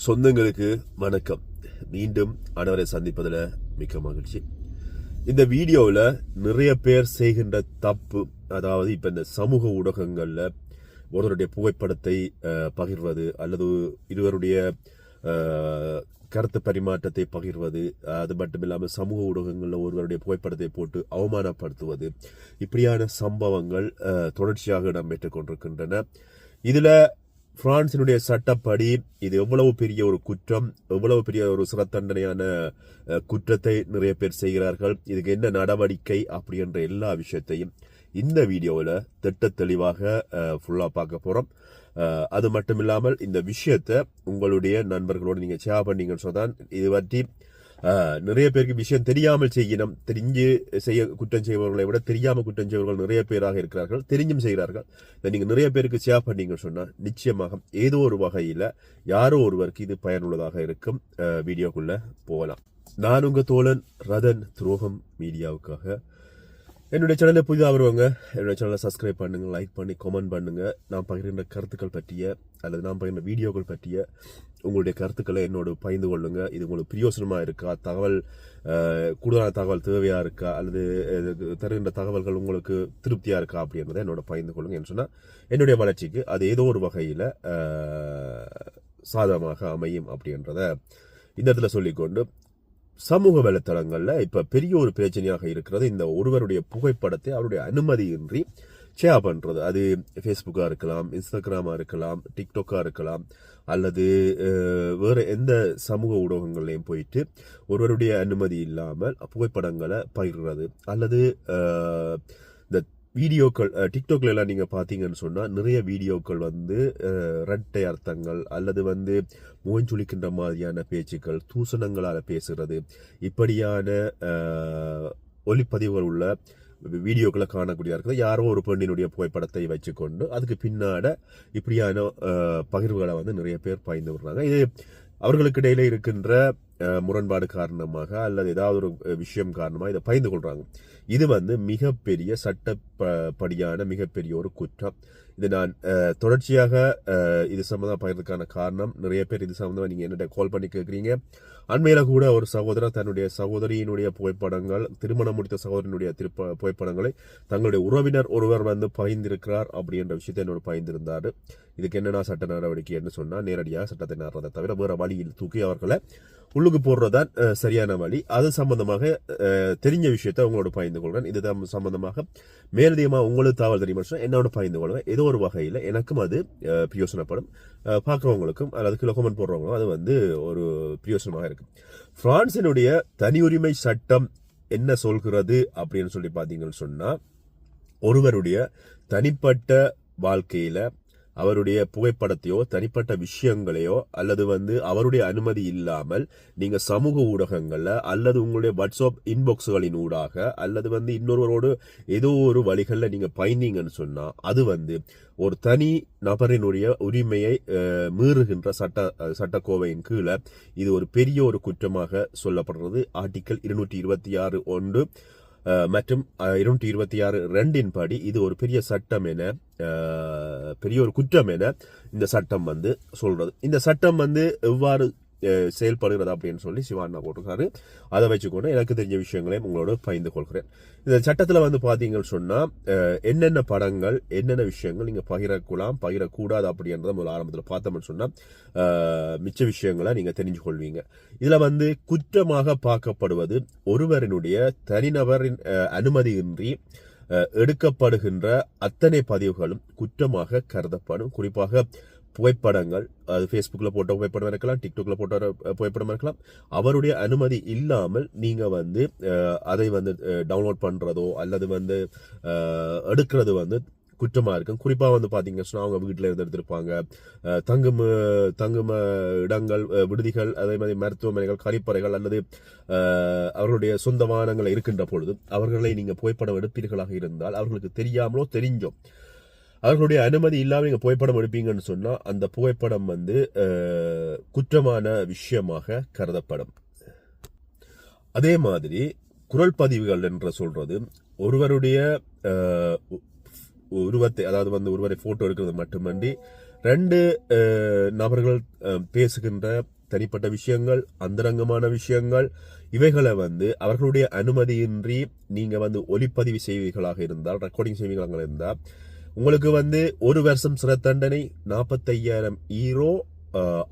சொந்தங்களுக்கு வணக்கம். மீண்டும் அனைவரை சந்திப்பதில் மிக்க மகிழ்ச்சி. இந்த வீடியோவில் நிறைய பேர் செய்கின்ற தப்பு, அதாவது இப்போ இந்த சமூக ஊடகங்களில் ஒருவருடைய புகைப்படத்தை பகிர்வது அல்லது இருவருடைய கருத்து பரிமாற்றத்தை பகிர்வது, அது மட்டும் இல்லாமல் சமூக ஊடகங்களில் ஒருவருடைய புகைப்படத்தை போட்டு அவமானப்படுத்துவது, இப்படியான சம்பவங்கள் தொடர்ச்சியாக இடம்பெற்றுக் கொண்டிருக்கின்றன. இதில் பிரான்சினுடைய சட்டப்படி இது எவ்வளவு பெரிய ஒரு குற்றம், எவ்வளவு பெரிய ஒரு சிறை தண்டனையான குற்றத்தை நிறைய பேர் செய்கிறார்கள், இதுக்கு என்ன நடவடிக்கை அப்படின்ற எல்லா விஷயத்தையும் இந்த வீடியோவில் திட்ட தெளிவாக ஃபுல்லாக பார்க்க போகிறோம். அது மட்டும் இல்லாமல் இந்த விஷயத்தை உங்களுடைய நண்பர்களோடு நீங்கள் ஷேர் பண்ணீங்கன்னு சொன்னால் இது பற்றி நிறைய பேருக்கு விஷயம் தெரியாமல் செய்யணும். தெரிஞ்சு குற்றம் செய்பவர்களை விட தெரியாமல் குற்றம் செய்பவர்கள் நிறைய பேராக இருக்கிறார்கள், தெரிஞ்சும் செய்கிறார்கள். இதை நீங்கள் நிறைய பேருக்கு ஷேர் பண்ணீங்கன்னு சொன்னால் நிச்சயமாக ஏதோ ஒரு வகையில் யாரோ ஒருவருக்கு இது பயனுள்ளதாக இருக்கும். வீடியோக்குள்ளே போகலாம். நான் உங்கள் தோழன் ரதன், துரோகம் மீடியாவுக்காக. என்னுடைய சேனலை புதிதாக வருவாங்க, என்னுடைய சேனலை சப்ஸ்கிரைப் பண்ணுங்க, லைக் பண்ணி கமெண்ட் பண்ணுங்க. நான் பகிர்கின்ற கருத்துக்கள் பற்றிய அல்லது நான் பகிர்ந்த வீடியோக்கள் பற்றிய உங்களுடைய கருத்துக்களை என்னோட பகிர்ந்து கொள்ளுங்க. இது உங்களுக்கு பிரயோசனமாக இருக்கா, தகவல் கூடுதலான தகவல் தேவையாக இருக்கா, அல்லது தருகின்ற தகவல்கள் உங்களுக்கு திருப்தியாக இருக்கா அப்படின்றத என்னோட பகிர்ந்து கொள்ளுங்க. என்று சொன்னால் என்னுடைய வளர்ச்சிக்கு அது ஏதோ ஒரு வகையில் சாதகமாக அமையும் அப்படின்றத இந்த இடத்துல சொல்லிக்கொண்டு, சமூக வலைத்தளங்களில் இப்போ பெரிய ஒரு பிரச்சனையாக இருக்கிறது இந்த ஒருவருடைய புகைப்படத்தை அவருடைய அனுமதியின்றி ஷேர் பண்ணுறது. அது ஃபேஸ்புக்காக இருக்கலாம், இன்ஸ்டாகிராமாக இருக்கலாம், டிக்டாக்காக இருக்கலாம், அல்லது வேறு எந்த சமூக ஊடகங்கள்லையும் போயிட்டு ஒருவருடைய அனுமதி இல்லாமல் புகைப்படங்களை பகிர்றது, அல்லது இந்த வீடியோக்கள் டிக்டாக்ல எல்லாம் நீங்கள் பார்த்தீங்கன்னு சொன்னால் நிறைய வீடியோக்கள் இரட்டை அர்த்தங்கள் அல்லது முகஞ்சுளிக்கின்ற மாதிரியான பேச்சுக்கள், தூசணங்களால் பேசுகிறது, இப்படியான ஒலிப்பதிவுகள் உள்ள வீடியோக்களை காணக்கூடியதாக இருக்குது. யாரோ ஒரு பெண்ணினுடைய புகைப்படத்தை வச்சுக்கொண்டு அதுக்கு பின்னாட இப்படியான பகிர்வுகளை நிறைய பேர் பகிர்ந்து விடுறாங்க. இது அவர்களுக்கு இடையில இருக்கின்ற முரண்பாடு காரணமாக அல்லது ஏதாவது ஒரு விஷயம் காரணமாக இதை பகிர்ந்து கொள்றாங்க. இது மிகப்பெரிய சட்டப்படியான மிகப்பெரிய ஒரு குற்றம். இது நான் தொடர்ச்சியாக இது சம்பந்தமாக பகிர்றதுக்கான காரணம், நிறைய பேர் இது சம்பந்தமாக நீங்கள் என்னிட்ட கால் பண்ணி கேட்குறீங்க. அண்மையில கூட ஒரு சகோதரர் தன்னுடைய சகோதரியினுடைய புகைப்படங்கள், திருமணம் முடித்த சகோதரனுடைய புகைப்படங்களை தங்களுடைய உறவினர் ஒருவர் பகிர்ந்திருக்கிறார் அப்படின்ற விஷயத்தை என்னோட பகிர்ந்திருந்தார். இதுக்கு என்னென்ன சட்ட நடவடிக்கை என்று சொன்னால் நேரடியாக சட்டத்தை நாடுறதை தவிர வேற வழியில் தூக்கி அவர்களை உள்ளுக்கு போடுறதான் சரியான வழி. அது சம்பந்தமாக தெரிஞ்ச விஷயத்தை உங்களோட பகிர்ந்து கொள்வேன். இது சம்பந்தமாக மேலதிகமாக உங்களுக்கு தகவல் தெரியுமா என்னோட பகிர்ந்து கொள்வேன். ஏதோ ஒரு வகையில் எனக்கும் அது பிரயோசனப்படும், பார்க்குறவங்களுக்கும் அல்லது கீழே கமெண்ட் போடுறவங்களும் அது ஒரு பிரயோசனமாக இருக்கு. பிரான்சினுடைய தனி உரிமை சட்டம் என்ன சொல்கிறது அப்படின்னு சொல்லி பார்த்தீங்கன்னு சொன்னா, ஒருவருடைய தனிப்பட்ட வாழ்க்கையில அவருடைய புகைப்படத்தையோ தனிப்பட்ட விஷயங்களையோ அல்லது அவருடைய அனுமதி இல்லாமல் நீங்க சமூக ஊடகங்கள்ல அல்லது உங்களுடைய வாட்ஸ்அப் இன்பாக்ஸ்களின் ஊடாக அல்லது இன்னொருவரோடு ஏதோ ஒரு வழிகள்ல நீங்க பயந்தீங்கன்னு சொன்னா அது ஒரு தனி நபரினுடைய உரிமையை மீறுகின்ற சட்டக்கோவையின் கீழே இது ஒரு பெரிய ஒரு குற்றமாக சொல்லப்படுறது. ஆர்டிக்கல் 226(1) மற்றும் 226(2) படி இது ஒரு பெரிய சட்டம் என, பெரிய ஒரு குற்றம் என இந்த சட்டம் சொல்றது. இந்த சட்டம் எவ்வாறு செயல்படுகிறது அப்படின்னு சொல்லி சிவானா போட்டிருக்காரு. அதை வச்சுக்கொண்டு எனக்கு தெரிஞ்ச விஷயங்களையும் உங்களோட பகிர்ந்து கொள்கிறேன். இந்த சட்டத்தில் பார்த்தீங்கன்னு சொன்னால் என்னென்ன படங்கள் என்னென்ன விஷயங்கள் நீங்கள் பகிரக்கூடாது பகிரக்கூடாது அப்படின்றத முதல் ஆரம்பத்தில் பார்த்தோம்னு சொன்னால் மிச்ச விஷயங்களை நீங்கள் தெரிஞ்சு கொள்வீங்க. இதில் குற்றமாக பார்க்கப்படுவது ஒருவரினுடைய தனிநபரின் அனுமதியின்றி எடுக்கப்படுகின்ற அத்தனை பதிவுகளும் குற்றமாக கருதப்படும். குறிப்பாக புகைப்படங்கள், அது ஃபேஸ்புக்கில் போட்ட புகைப்படம் இருக்கலாம், டிக்டாக்ல போட்ட புகைப்படம் இருக்கலாம். அவருடைய அனுமதி இல்லாமல் நீங்க அதை டவுன்லோட் பண்றதோ அல்லது எடுக்கிறது குற்றமா இருக்கும். குறிப்பா பாத்தீங்கன்னா அவங்க வீட்டுல இருந்து எடுத்திருப்பாங்க, தங்கும் இடங்கள், விடுதிகள், அதே மாதிரி மருத்துவமனைகள், கழிப்பறைகள் அல்லது அவர்களுடைய சொந்த வாகனங்கள் இருக்கின்ற பொழுது அவர்களை நீங்க புகைப்படம் எடுப்பீர்களாக இருந்தால் அவர்களுக்கு தெரியாமலோ தெரிஞ்சோ அவர்களுடைய அனுமதி இல்லாமல் நீங்க புகைப்படம் எடுப்பீங்கன்னு சொன்னா அந்த புகைப்படம் குற்றமான விஷயமாக கருதப்படும். அதே மாதிரி குரல் பதிவுகள் என்று சொல்றது ஒருவருடைய உருவத்தை, அதாவது ஒருவரை போட்டோ எடுக்கிறது மட்டுமன்றி 2 நபர்கள் பேசுகின்ற தனிப்பட்ட விஷயங்கள், அந்தரங்கமான விஷயங்கள், இவைகளை வந்து அவர்களுடைய அனுமதியின்றி நீங்க வந்து ஒலிப்பதிவு செய்வீர்களாக இருந்தால், ரெக்கார்டிங் செய்வீர்களாக இருந்தால், உங்களுக்கு வந்து 1 வருஷம் சிறை தண்டனை, 45,000 ஈரோ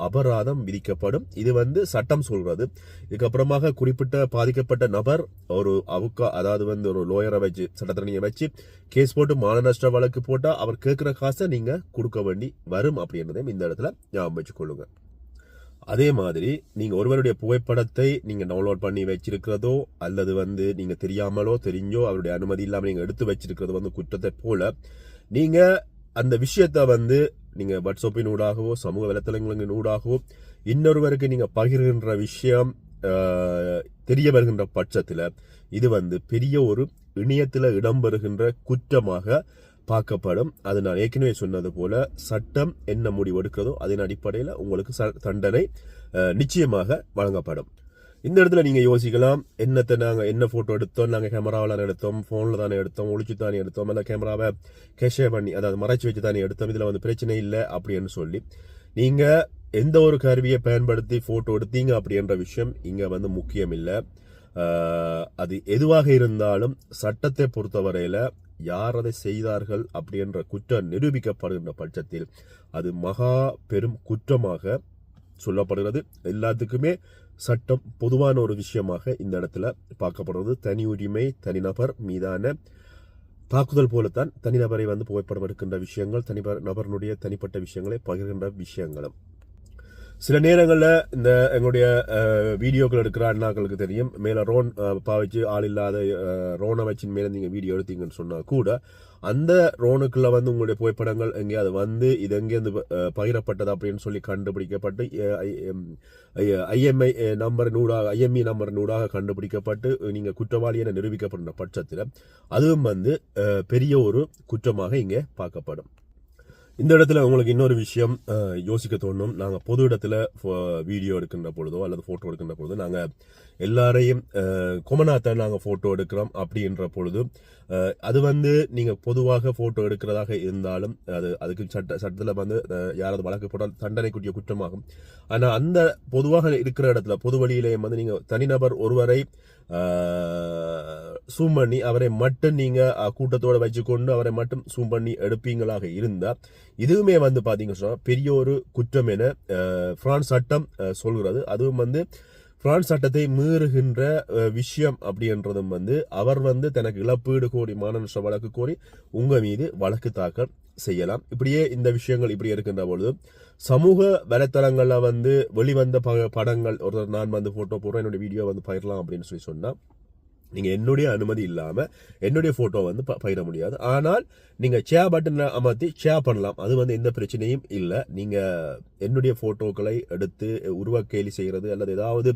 அபராதம் விதிக்கப்படும். இது வந்து சட்டம் சொல்றது. இதுக்கப்புறமாக குறிப்பிட்ட பாதிக்கப்பட்ட நபர் ஒரு அதாவது வந்து ஒரு லோயரை வச்சு சட்டத்தரணியை வச்சு கேஸ் போட்டு மான நஷ்ட வழக்கு போட்டா அவர் கேட்கிற காசை நீங்க கொடுக்க வேண்டி வரும் அப்படின்றதையும் இந்த இடத்துல ஞாபகம் வச்சுக்கொள்ளுங்க. அதே மாதிரி நீங்க ஒருவருடைய புகைப்படத்தை நீங்க டவுன்லோட் பண்ணி வச்சிருக்கிறதோ அல்லது வந்து நீங்க தெரியாமலோ தெரிஞ்சோ அவருடைய அனுமதி இல்லாம நீங்க எடுத்து வச்சிருக்கிறது வந்து குற்றத்தை போல நீங்க அந்த விஷயத்த வந்து நீங்க வாட்ஸ்அப்பின் ஊடாகவோ சமூக வலைத்தளங்களின் ஊடாகவோ இன்னொருவருக்கு நீங்க பகிர்கின்ற விஷயம் தெரிய வருகின்ற பட்சத்துல இது வந்து பெரிய ஒரு இணையத்தில் இடம்பெறுகின்ற குற்றமாக பார்க்கப்படும். அது நான் ஏற்கனவே சொன்னது போல சட்டம் என்ன முடிவு எடுக்கிறதோ அதன் அடிப்படையில் உங்களுக்கு தண்டனை நிச்சயமாக வழங்கப்படும். இந்த இடத்துல நீங்க யோசிக்கலாம், என்னத்தை நாங்க என்ன போட்டோ எடுத்தோம், நாங்க கேமராவில் எடுத்தோம், போன்ல தானே எடுத்தோம், ஒளிச்சு தானே எடுத்தோம், அல்ல கேமராவை கேஷே பண்ணி அதாவது மறைச்சு வச்சு தானே எடுத்தோம், இதுல வந்து பிரச்சனை இல்லை அப்படின்னு சொல்லி நீங்க எந்த ஒரு கருவியை பயன்படுத்தி போட்டோ எடுத்தீங்க அப்படின்ற விஷயம் இங்க வந்து முக்கியம் இல்லை. அது எதுவாக இருந்தாலும் சட்டத்தை பொறுத்தவரையில யார் அதை செய்தார்கள் அப்படின்ற குற்றம் நிரூபிக்கப்படுகின்ற பட்சத்தில் அது மகா பெரும் குற்றமாக சொல்லப்படுகிறது. எல்லாத்துக்குமே சட்டம் பொதுவான ஒரு விஷயமாக இந்த இடத்துல பார்க்கப்படுறது. தனி உரிமை தனிநபர் மீதான தாக்குதல் போலத்தான் தனிநபரை வந்து புகைப்படம் எடுக்கின்ற விஷயங்கள், நபர்களுடைய தனிப்பட்ட விஷயங்களை பகிர்கின்ற விஷயங்களும். சில நேரங்களில் இந்த எங்களுடைய வீடியோக்கள் எடுக்கிற அண்ணாக்களுக்கு தெரியும், மேலே ரோன் பாவிச்சு ஆள் இல்லாத ரோனை வச்சின் மேலே நீங்கள் வீடியோ எடுத்தீங்கன்னு சொன்னால் கூட அந்த ரோனுக்குள்ள வந்து உங்களுடைய புகைப்படங்கள் எங்கேயாவது வந்து இது எங்கேருந்து பகிரப்பட்டது அப்படின்னு சொல்லி கண்டுபிடிக்கப்பட்டு ஐஎம்இ நம்பரினூடாக கண்டுபிடிக்கப்பட்டு நீங்கள் குற்றவாளி என நிரூபிக்கப்படுற பட்சத்தில் அதுவும் வந்து பெரிய ஒரு குற்றமாக இங்கே பார்க்கப்படும். இந்த இடத்துல உங்களுக்கு இன்னொரு விஷயம் யோசிக்க தோணும். நாங்கள் பொது இடத்துல வீடியோ எடுக்கின்ற பொழுதோ அல்லது போட்டோ எடுக்கின்ற பொழுதோ நாங்கள் எல்லாரையும் கொமனாத்த நாங்கள் போட்டோ எடுக்கிறோம் அப்படின்ற பொழுது அது வந்து நீங்கள் பொதுவாக போட்டோ எடுக்கிறதாக இருந்தாலும் அதுக்கு சட்டத்தில் வந்து யாராவது வழக்கு போட்டால் தண்டனைக்குரிய குற்றமாகும். ஆனால் அந்த பொதுவாக இருக்கிற இடத்துல பொது வழியிலேயும் வந்து நீங்கள் தனிநபர் ஒருவரை சூம் பண்ணி அவரை மட்டும் நீங்க கூட்டத்தோட வச்சுக்கொண்டு அவரை மட்டும் சூம் பண்ணி எடுப்பீங்களாக இருந்தா இதுவுமே வந்து பாத்தீங்கன்னா சொன்னா பெரிய ஒரு குற்றம் என பிரான்ஸ் சட்டம் சொல்கிறது. அதுவும் வந்து பிரான்ஸ் சட்டத்தை மீறுகின்ற விஷயம் அப்படின்றதும் வந்து அவர் வந்து தனக்கு இழப்பீடு கோரி மான நஷ்ட வழக்கு கோரி உங்க மீது வழக்கு தாக்கல் செய்யலாம். இப்படியே இந்த விஷயங்கள் இப்படி இருக்கின்ற பொழுது சமூக வலைத்தளங்கள்ல வந்து வெளிவந்த படங்கள் ஒரு நான் வந்து போட்டோ போடுறேன் என்னுடைய வீடியோ வந்து பயிரலாம் அப்படின்னு சொல்லி சொன்னா நீங்க என்னுடைய அனுமதி இல்லாம என்னுடைய போட்டோ வந்து பயிர முடியாது. ஆனால் நீங்க ஷேர் பட்டன்ல அமர்த்தி ஷேர் பண்ணலாம். அது வந்து எந்த பிரச்சனையும் இல்லை. நீங்க என்னுடைய போட்டோக்களை எடுத்து உருவக்கேலி செய்யறது அல்லது ஏதாவது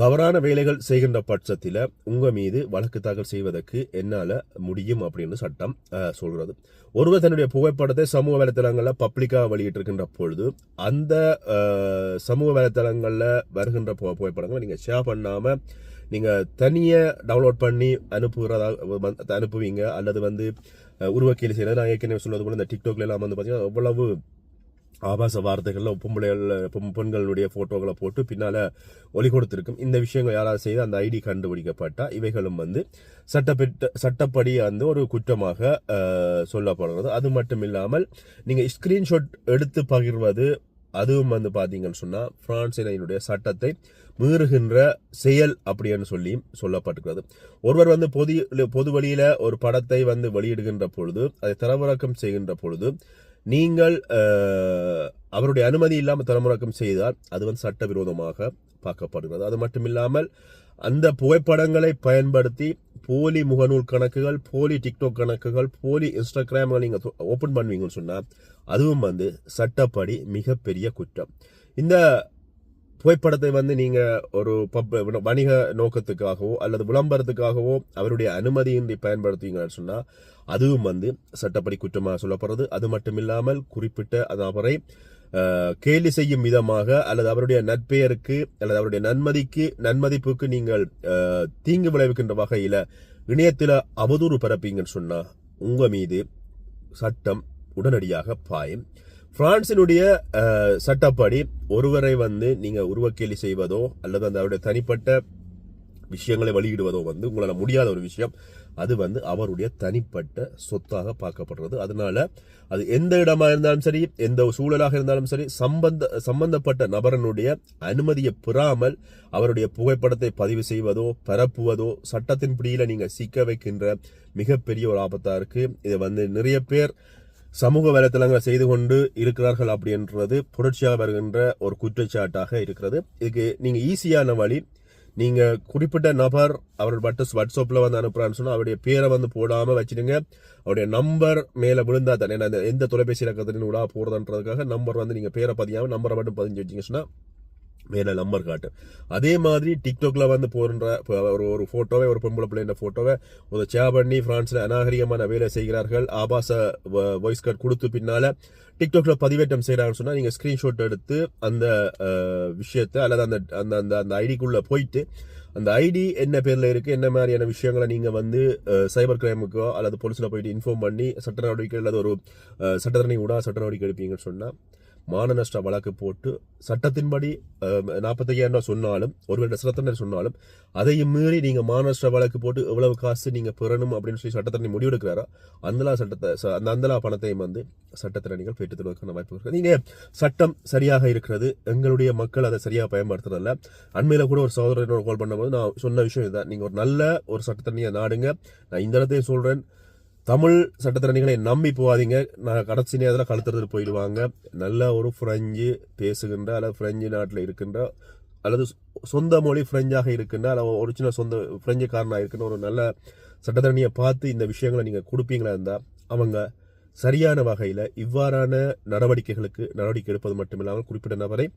தவறான வேலைகள் செய்கின்ற பட்சத்தில் உங்க மீது வழக்கு தாக்கல் செய்வதற்கு என்னால முடியும் அப்படின்னு சட்டம் சொல்றது. ஒருவர் தன்னுடைய புகைப்படத்தை சமூக வலைத்தளங்களில் பப்ளிக்காக வெளியிட்டிருக்கின்ற பொழுது அந்த சமூக வலைத்தளங்களில் வருகின்ற புகைப்படங்களை நீங்க ஷேர் பண்ணாம நீங்க தனியா டவுன்லோட் பண்ணி அனுப்புவீங்க அல்லது வந்து உருவக்கேலி செய்யறது. நான் ஏற்கனவே சொன்னது போல இந்த டிக்டாக்ல எல்லாம் வந்து பாத்தீங்கன்னா எவ்வளவு ஆபாச வார்த்தைகள்ல பெண்களுடைய போட்டோக்களை போட்டு பின்னால ஒலி கொடுத்திருக்கும். இந்த விஷயங்கள் யாராவது செய்து அந்த ஐடி கண்டுபிடிக்கப்பட்டா இவைகளும் வந்து சட்டப்படி வந்து ஒரு குற்றமாக சொல்லப்படுறது. அது மட்டும் இல்லாமல் நீங்க ஸ்கிரீன்ஷாட் எடுத்து பகிர்வது அதுவும் வந்து பாத்தீங்கன்னு சொன்னா பிரான்சினுடைய சட்டத்தை மீறுகின்ற செயல் அப்படின்னு சொல்லி சொல்லப்பட்டிருக்கிறது. ஒருவர் வந்து பொது வழியில ஒரு படத்தை வந்து வெளியிடுகின்ற பொழுது அதை தரவிறக்கம் செய்கின்ற பொழுது நீங்கள் அவருடைய அனுமதி இல்லாமல் தரவிறக்கம் செய்தால் அது வந்து சட்டவிரோதமாக பார்க்கப்படுகிறது. அது மட்டும் இல்லாமல் அந்த புகைப்படங்களை பயன்படுத்தி போலி முகநூல் கணக்குகள், போலி டிக்டாக் கணக்குகள், போலி இன்ஸ்டாகிராம்கள் நீங்க ஓபன் பண்ணுவீங்கன்னு சொன்னா அதுவும் வந்து சட்டப்படி மிகப்பெரிய குற்றம். இந்த புகைப்படத்தை வந்து நீங்க ஒரு வணிக நோக்கத்துக்காகவோ அல்லது விளம்பரத்துக்காகவோ அவருடைய அனுமதியின்றி பயன்படுத்துவீங்கன்னு சொன்னா அதுவும் வந்து சட்டப்படி குற்றமாக சொல்லப்படுறது. அது மட்டும் இல்லாமல் குறிப்பிட்ட நபரை கேலி செய்யும் விதமாக அல்லது அவருடைய நற்பெயருக்கு அல்லது அவருடைய நன்மதிப்புக்கு நீங்கள் தீங்கு விளைவிக்கின்ற வகையில இணையத்தில் அவதூறு பரப்பீங்கன்னு சொன்னா உங்க மீது சட்டம் உடனடியாக பாயும். பிரான்சினுடைய சட்டப்படி ஒருவரை வந்து நீங்க உருவக்கேலி செய்வதோ அல்லது அந்த அவருடைய தனிப்பட்ட விஷயங்களை வெளியிடுவதோ வந்து உங்களால் முடியாத ஒரு விஷயம். அது வந்து அவருடைய தனிப்பட்ட சொத்தாக பார்க்கப்படுறது. அதனால அது எந்த இடமா இருந்தாலும் சரி, எந்த சூழலாக இருந்தாலும் சரி, சம்பந்தப்பட்ட நபரனுடைய அனுமதியை பெறாமல் அவருடைய புகைப்படத்தை பதிவு செய்வதோ பரப்புவதோ சட்டத்தின் பிடியில நீங்க சிக்க வைக்கின்ற மிகப்பெரிய ஒரு ஆபத்தா இருக்கு. இதை வந்து நிறைய பேர் சமூக வலைத்தளங்களை செய்து கொண்டு இருக்கிறார்கள் அப்படின்றது புரட்சியாக வருகின்ற ஒரு குற்றச்சாட்டாக இருக்கிறது. இதுக்கு நீங்க ஈஸியான வழி, நீங்க குறிப்பிட்ட நபர் அவர் வாட்ஸ்அப்ல வந்து அனுப்புறான்னு சொன்னா அவருடைய பேரை வந்து போடாம வச்சிடுங்க. அவருடைய நம்பர் மேல விழுந்தா தானே, எந்த தொலைபேசி இலக்கத்தின் உலா போறதுன்றதுக்காக நம்பர் வந்து நீங்க பேரை பதியாம நம்பரை மட்டும் பதிஞ்சு வச்சிங்க சொன்னா மேல நம்பர் காட்டு. அதே மாதிரி டிக்டாக்ல வந்து போன்ற ஒரு போட்டோவை, ஒரு பொம்பளை பிள்ளைன்ற போட்டோவை ஒரு ஷேர் பண்ணி பிரான்ஸ்ல அநாகரிகமான வேலை செய்கிறார்கள், ஆபாச வாய்ஸ் கார்டு கொடுத்து பின்னால டிக்டாக்ல பதிவேற்றம் செய்யறாங்கன்னு சொன்னா நீங்க ஸ்கிரீன்ஷாட் எடுத்து அந்த விஷயத்தை அல்லது அந்த அந்த அந்த ஐடிக்குள்ள போயிட்டு அந்த ஐடி என்ன பேர்ல இருக்கு, என்ன மாதிரியான விஷயங்களை நீங்க வந்து சைபர் கிரைமுக்கோ அல்லது போலீஸ்ல போயிட்டு இன்ஃபார்ம் பண்ணி சட்ட நடவடிக்கை அல்லது ஒரு சட்டத்தரணி கூட சட்ட நடவடிக்கை எடுப்பீங்கன்னு சொன்னா மான நஷ்ட வழக்கு போட்டு சட்டத்தின்படி 45,000 சொன்னாலும் ஒருவேளை சிறத்தண்டனை சொன்னாலும் அதையும் மீறி நீங்க மான நஷ்ட வழக்கு போட்டு எவ்வளவு காசு நீங்க பெறணும் அப்படின்னு சொல்லி சட்டத்தரணி முடிவெடுக்கிறாரோ அந்த பணத்தையும் வந்து சட்டத்திறனிகள் பெற்றுத் தருவதற்கான வாய்ப்பு இருக்கு. நீங்க சட்டம் சரியாக இருக்கிறது, எங்களுடைய மக்கள் அதை சரியாக பயன்படுத்துறதில்ல. அண்மையில கூட ஒரு சகோதரனோட கால் பண்ணும்போது நான் சொன்ன விஷயம் இதுதான், நீங்க ஒரு நல்ல ஒரு சட்டத்தரணியை நாடுங்க. நான் இந்த இடத்தையும் சொல்றேன், தமிழ் சட்டத்திறனிகளை நம்பி போகாதீங்க. நான் கடைசி நேரத்தில் கழுத்துறது போயிடுவாங்க. நல்ல ஒரு பிரெஞ்சு பேசுகின்ற அல்லது பிரெஞ்சு நாட்டில் இருக்கின்ற அல்லது சொந்த மொழி பிரெஞ்சாக இருக்கின்ற அல்லது ஒரிஜினல் சொந்த பிரெஞ்சுக்காரனாக இருக்கின்ற ஒரு நல்ல சட்டத்திறனியை பார்த்து இந்த விஷயங்களை நீங்கள் கொடுப்பீங்களா இருந்தால் அவங்க சரியான வகையில் இவ்வாறான நடவடிக்கை எடுப்பது மட்டுமில்லாமல் குறிப்பிட்ட நபரை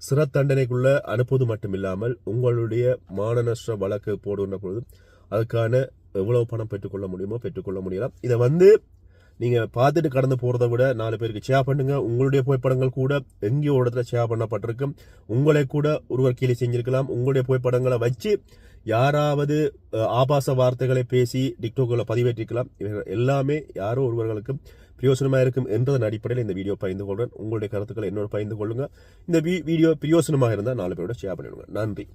சிறை தண்டனைக்குள்ள அனுப்புவது மட்டுமில்லாமல் உங்களுடைய மான நஷ்ட வழக்கு போடுகின்ற பொழுது அதுக்கான எவ்வளவு பணம் பெற்றுக்கொள்ள முடியுமோ பெற்றுக்கொள்ள முடியலாம். இதை வந்து நீங்க பார்த்துட்டு கடந்து போறதை விட 4 பேருக்கு ஷேர் பண்ணுங்க. உங்களுடைய புகைப்படங்கள் கூட எங்கேயோ ஒரு இடத்துல ஷேர் பண்ணப்பட்டிருக்கும். உங்களை கூட ஒருவர் கீழே செஞ்சிருக்கலாம். உங்களுடைய புகைப்படங்களை வச்சு யாராவது ஆபாச வார்த்தைகளை பேசி டிக்டாக்ல பதிவேற்றிருக்கலாம். இவர்கள் எல்லாமே யாரோ ஒருவர்களுக்கும் பிரயோசனமா இருக்கும் என்றதன் அடிப்படையில் இந்த வீடியோ பகிர்ந்து கொள்றேன். உங்களுடைய கருத்துக்களை என்னோட பகிர்ந்து கொள்ளுங்க. இந்த வீடியோ பிரயோசனமாக இருந்தால் 4 பேரோட ஷேர் பண்ணிடுங்க. நன்றி.